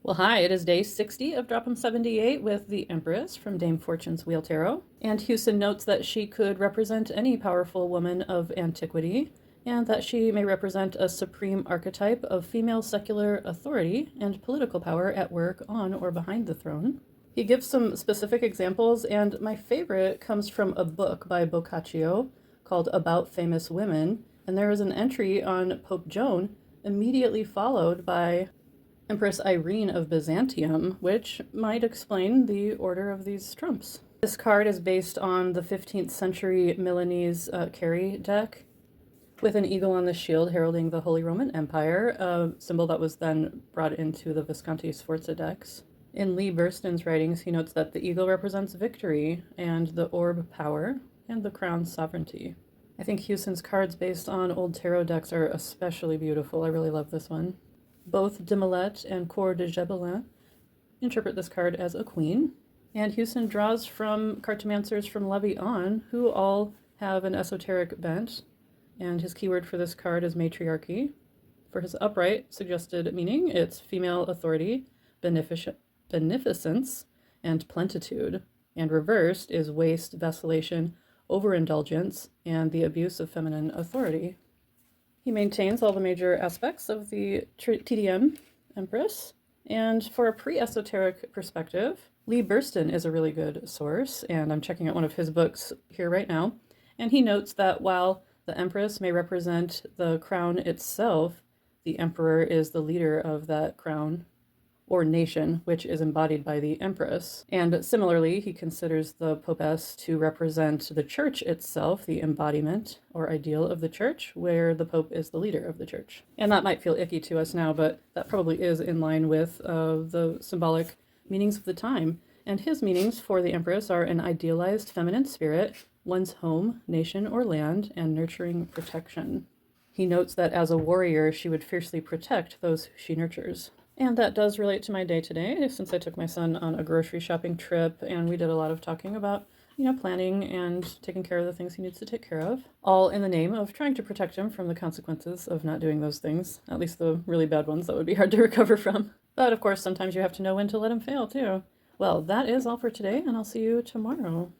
Well, hi, it is day 60 of Drop 'em 78 with the Empress from Dame Fortune's Wheel Tarot. And Houston notes that she could represent any powerful woman of antiquity, and that she may represent a supreme archetype of female secular authority and political power at work on or behind the throne. He gives some specific examples, and my favorite comes from a book by Boccaccio called About Famous Women, and there is an entry on Pope Joan immediately followed by Empress Irene of Byzantium, which might explain the order of these trumps. This card is based on the 15th century Milanese carry deck with an eagle on the shield heralding the Holy Roman Empire, a symbol that was then brought into the Visconti Sforza decks. In Lee Burston's writings, he notes that the eagle represents victory and the orb power and the crown sovereignty. I think Houston's cards based on old tarot decks are especially beautiful. I really love this one. Both de Millet and Coeur de Gebelin interpret this card as a queen, and Houston draws from cartomancers from Levy on, who all have an esoteric bent, and his keyword for this card is matriarchy. For his upright suggested meaning, it's female authority, beneficence, and plentitude, and reversed is waste, vacillation, overindulgence, and the abuse of feminine authority. He maintains all the major aspects of the TDM Empress, and for a pre-esoteric perspective, Lee Burston is a really good source, and I'm checking out one of his books here right now, and he notes that while the Empress may represent the crown itself, the Emperor is the leader of that crown or nation, which is embodied by the Empress. And similarly, he considers the Popess to represent the Church itself, the embodiment or ideal of the Church, where the Pope is the leader of the Church. And that might feel icky to us now, but that probably is in line with the symbolic meanings of the time. And his meanings for the Empress are an idealized feminine spirit, one's home, nation, or land, and nurturing protection. He notes that as a warrior, she would fiercely protect those she nurtures. And that does relate to my day today, since I took my son on a grocery shopping trip, and we did a lot of talking about, planning and taking care of the things he needs to take care of, all in the name of trying to protect him from the consequences of not doing those things, at least the really bad ones that would be hard to recover from. But of course, sometimes you have to know when to let him fail, too. Well, that is all for today, and I'll see you tomorrow.